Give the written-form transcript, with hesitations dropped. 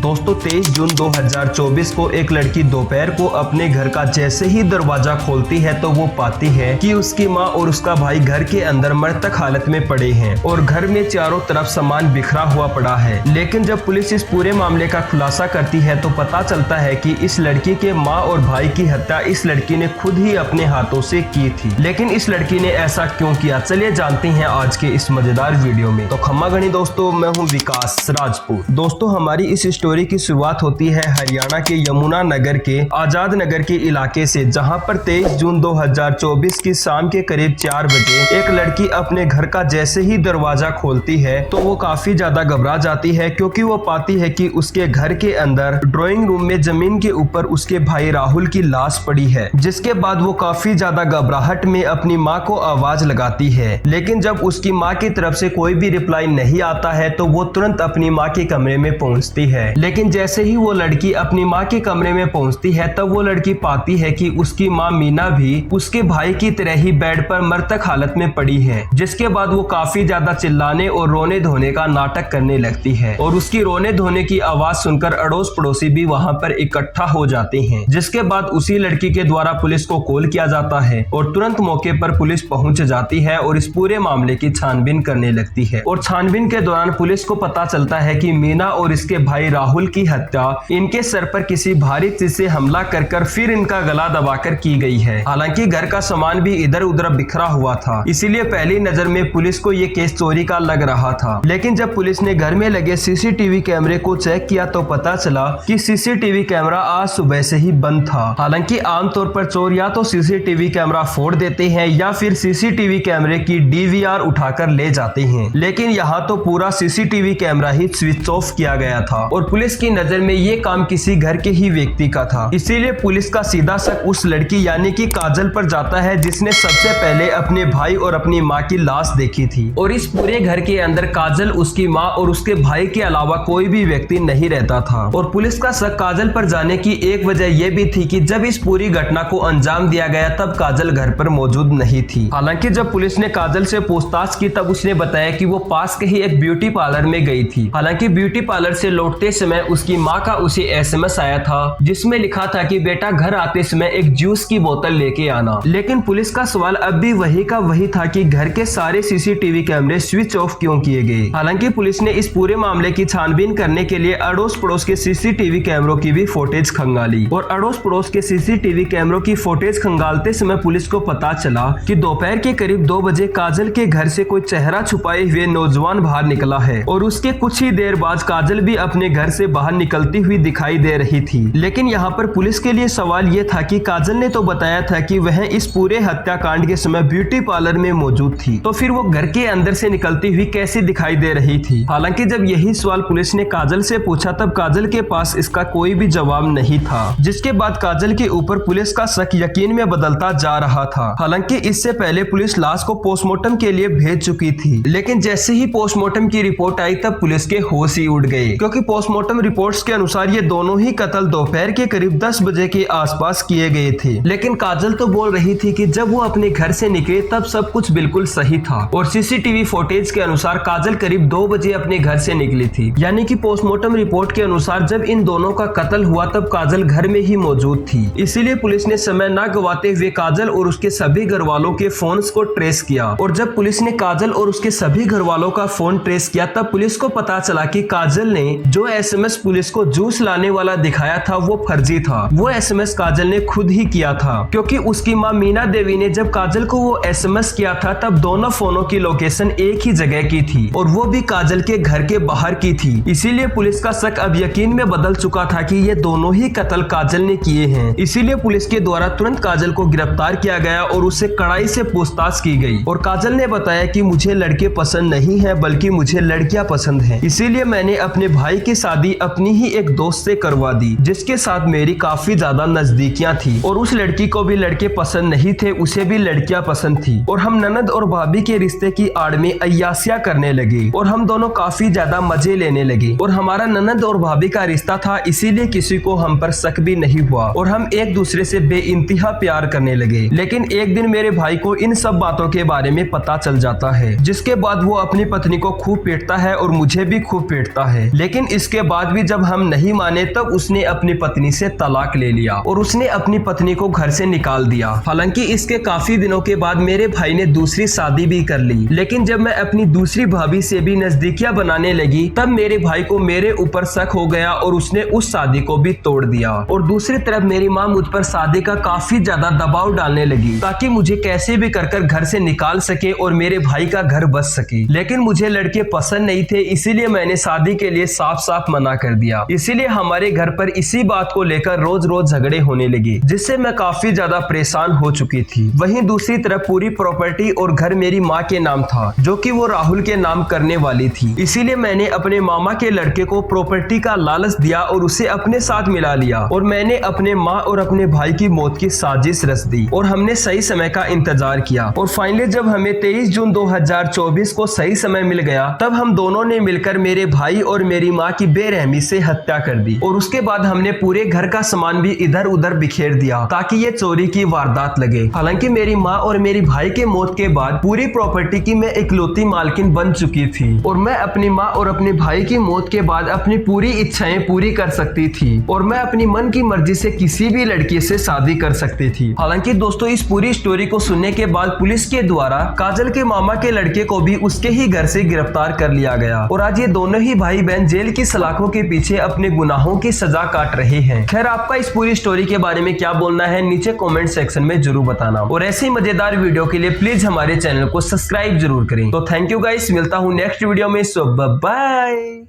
दोस्तों 23 जून 2024 को एक लड़की दोपहर को अपने घर का जैसे ही दरवाजा खोलती है तो वो पाती है कि उसकी माँ और उसका भाई घर के अंदर मृतक हालत में पड़े हैं और घर में चारों तरफ सामान बिखरा हुआ पड़ा है। लेकिन जब पुलिस इस पूरे मामले का खुलासा करती है तो पता चलता है कि इस लड़की के माँ और भाई की हत्या इस लड़की ने खुद ही अपने हाथों से की थी। लेकिन इस लड़की ने ऐसा क्यों किया, चलिए जानते हैं आज के इस मजेदार वीडियो में। तो खम्मा गणी दोस्तों, मैं हूँ विकास राजपूत। दोस्तों हमारी इस स्टोरी की शुरुआत होती है हरियाणा के यमुना नगर के आजाद नगर के इलाके से, जहां पर 23 जून 2024 की शाम के करीब 4 बजे एक लड़की अपने घर का जैसे ही दरवाजा खोलती है तो वो काफी ज्यादा घबरा जाती है, क्योंकि वो पाती है कि उसके घर के अंदर ड्राइंग रूम में जमीन के ऊपर उसके भाई राहुल की लाश पड़ी है। जिसके बाद वो काफी ज्यादा घबराहट में अपनी माँ को आवाज लगाती है, लेकिन जब उसकी माँ की तरफ से कोई भी रिप्लाई नहीं आता है तो वो तुरंत अपनी माँ के कमरे में पहुंचती है। लेकिन जैसे ही वो लड़की अपनी माँ के कमरे में पहुंचती है तब वो लड़की पाती है कि उसकी माँ मीना भी उसके भाई की तरह ही बेड पर मृतक हालत में पड़ी है। जिसके बाद वो काफी ज्यादा चिल्लाने और रोने धोने का नाटक करने लगती है और उसकी रोने धोने की आवाज सुनकर अड़ोस पड़ोसी भी वहां पर इकट्ठा हो जाते हैं। जिसके बाद उसी लड़की के द्वारा पुलिस को कॉल किया जाता है और तुरंत मौके पर पुलिस पहुंच जाती है और इस पूरे मामले की छानबीन करने लगती है। और छानबीन के दौरान पुलिस को पता चलता है कि मीना और इसके भाई राहुल की हत्या इनके सर पर किसी भारी चीज से हमला कर फिर इनका गला दबाकर की गई है। हालांकि घर का सामान भी इधर उधर बिखरा हुआ था, इसीलिए पहली नजर में पुलिस को ये केस चोरी का लग रहा था। लेकिन जब पुलिस ने घर में लगे सीसीटीवी कैमरे को चेक किया तो पता चला कि सीसीटीवी कैमरा आज सुबह से ही बंद था। हालांकि आमतौर पर चोर या तो सीसीटीवी कैमरा फोड़ देते हैं या फिर सीसीटीवी कैमरे की डीवीआर उठाकर ले जाते हैं, लेकिन यहाँ तो पूरा सीसीटीवी कैमरा ही स्विच ऑफ किया गया था और पुलिस की नजर में ये काम किसी घर के ही व्यक्ति का था। इसीलिए पुलिस का सीधा शक उस लड़की यानी कि काजल पर जाता है, जिसने सबसे पहले अपने भाई और अपनी माँ की लाश देखी थी। और इस पूरे घर के अंदर काजल, उसकी माँ और उसके भाई के अलावा कोई भी व्यक्ति नहीं रहता था। और पुलिस का शक काजल पर जाने की एक वजह यह भी थी कि जब इस पूरी घटना को अंजाम दिया गया तब काजल घर पर मौजूद नहीं थी। हालांकि जब पुलिस ने काजल से पूछताछ की तब उसने बताया कि वो पास के ही एक ब्यूटी पार्लर में गई थी। हालांकि ब्यूटी पार्लर से लौटते समय उसकी माँ का उसे एसएमएस आया था जिसमें लिखा था कि बेटा घर आते समय एक जूस की बोतल लेके आना। लेकिन पुलिस का सवाल अब भी वही का वही था कि घर के सारे सीसीटीवी कैमरे स्विच ऑफ क्यों किए गए। हालांकि पुलिस ने इस पूरे मामले की छानबीन करने के लिए अड़ोस पड़ोस के सीसीटीवी कैमरों की भी फुटेज खंगाली और अड़ोस पड़ोस के सीसीटीवी कैमरों की फुटेज खंगालते समय पुलिस को पता चला कि दोपहर के करीब 2 बजे काजल के घर से कोई चेहरा छुपाए हुए नौजवान बाहर निकला है और उसके कुछ ही देर बाद काजल भी अपने घर से बाहर निकलती हुई दिखाई दे रही थी। लेकिन यहाँ पर पुलिस के लिए सवाल ये था कि काजल ने तो बताया था कि वह इस पूरे हत्याकांड के समय ब्यूटी पार्लर में मौजूद थी, तो फिर वो घर के अंदर से निकलती हुई कैसे दिखाई दे रही थी। हालांकि जब यही सवाल पुलिस ने काजल से पूछा तब काजल के पास इसका कोई भी जवाब नहीं था, जिसके बाद काजल के ऊपर पुलिस का शक यकीन में बदलता जा रहा था। हालांकि इससे पहले पुलिस लाश को पोस्टमार्टम के लिए भेज चुकी थी, लेकिन जैसे ही पोस्टमार्टम की रिपोर्ट आई तब पुलिस के होश ही उड़ गए, क्योंकि पोस्टमार्टम रिपोर्ट्स के अनुसार ये दोनों ही कत्ल दोपहर के करीब 10 बजे के आसपास किए गए थे। लेकिन काजल तो बोल रही थी कि जब वो अपने घर से निकले तब सब कुछ बिल्कुल सही था और सीसीटीवी फुटेज के अनुसार काजल करीब 2 बजे अपने घर से निकली थी। यानी कि पोस्टमार्टम रिपोर्ट के अनुसार जब इन दोनों का कत्ल हुआ तब काजल घर में ही मौजूद थी। इसीलिए पुलिस ने समय न गवाते हुए काजल और उसके सभी घर वालों के फोन्स को ट्रेस किया और जब पुलिस ने काजल और उसके सभी घर वालों का फोन ट्रेस किया तब पुलिस को पता चला कि काजल ने जो एसएमएस पुलिस को जूस लाने वाला दिखाया था वो फर्जी था। वो एसएमएस काजल ने खुद ही किया था, क्योंकि उसकी माँ मीना देवी ने जब काजल को वो एसएमएस किया था तब दोनों फोनों की लोकेशन एक ही जगह की थी और वो भी काजल के घर के बाहर की थी। इसीलिए पुलिस का शक अब यकीन में बदल चुका था कि ये दोनों ही कत्ल काजल ने किए हैं। इसीलिए पुलिस के द्वारा तुरंत काजल को गिरफ्तार किया गया और उससे कड़ाई से पूछताछ की गई और काजल ने बताया कि मुझे लड़के पसंद नहीं है बल्कि मुझे लड़कियां पसंद हैं। इसीलिए मैंने अपने भाई की शादी अपनी ही एक दोस्त से करवा दी जिसके साथ मेरी काफी ज्यादा नजदीकियां थी और उस लड़की को भी लड़के पसंद नहीं थे, उसे भी लड़कियां पसंद थी और हम ननद और भाभी के रिश्ते की आड़ में अय्यासियां करने लगे और हम दोनों काफी ज्यादा मजे लेने लगे और हमारा ननद और भाभी का रिश्ता था, इसीलिए किसी को हम पर शक भी नहीं हुआ और हम एक दूसरे से बेइंतहा प्यार करने लगे। लेकिन एक दिन मेरे भाई को इन सब बातों के बारे में पता चल जाता है, जिसके बाद वो अपनी पत्नी को खूब पीटता है और मुझे भी खूब पीटता है। लेकिन इसके बाद भी जब हम नहीं माने तब उसने अपनी पत्नी से तलाक ले लिया और उसने अपनी पत्नी को घर से निकाल दिया। हालांकि इसके काफी दिनों के बाद मेरे भाई ने दूसरी शादी भी कर ली, लेकिन जब मैं अपनी दूसरी भाभी से भी नजदीकियां बनाने लगी तब मेरे भाई को मेरे ऊपर शक हो गया और उसने उस शादी को भी तोड़ दिया। और दूसरी तरफ मेरी माँ मुझ पर शादी का काफी ज्यादा दबाव डालने लगी ताकि मुझे कैसे भी कर घर से निकाल सके और मेरे भाई का घर बच सके। लेकिन मुझे लड़के पसंद नहीं थे, इसीलिए मैंने शादी के लिए साफ साफ मना कर दिया। इसीलिए हमारे घर पर इसी बात को लेकर रोज रोज झगड़े होने लगे, जिससे मैं काफी ज्यादा परेशान हो चुकी थी। वहीं दूसरी तरफ पूरी प्रॉपर्टी और घर मेरी माँ के नाम था, जो कि वो राहुल के नाम करने वाली थी। इसीलिए मैंने अपने मामा के लड़के को प्रॉपर्टी का लालच दिया और उसे अपने साथ मिला लिया और मैंने अपने माँ और अपने भाई की मौत की साजिश रच दी और हमने सही समय का इंतजार किया। और फाइनली जब हमें 23 जून 2024 को सही समय मिल गया तब हम दोनों ने मिलकर मेरे भाई और मेरी माँ की बेरहमी से हत्या कर दी और उसके बाद हमने पूरे घर का सामान भी इधर उधर बिखेर दिया ताकि ये चोरी की वारदात लगे। हालांकि मेरी माँ और मेरी भाई के मौत के बाद पूरी प्रॉपर्टी की मैं इकलौती मालकिन बन चुकी थी और मैं अपनी माँ और अपने भाई की मौत के बाद अपनी पूरी इच्छाएं पूरी कर सकती थी और मैं अपनी मन की मर्जी से किसी भी लड़की से शादी कर सकती थी। हालांकि दोस्तों इस पूरी स्टोरी को सुनने के बाद पुलिस के द्वारा काजल के मामा के लड़के को भी उसके ही घर से गिरफ्तार कर लिया गया और आज ये दोनों ही भाई बहन जेल की सलाखों के पीछे अपने गुनाहों की सजा काट रहे हैं। खैर आपका इस पूरी स्टोरी के बारे में क्या बोलना है नीचे कमेंट सेक्शन में जरूर बताना और ऐसे ही मजेदार वीडियो के लिए प्लीज हमारे चैनल को सब्सक्राइब जरूर करें। तो थैंक यू गाइस, मिलता हूँ नेक्स्ट वीडियो में। सो बाय।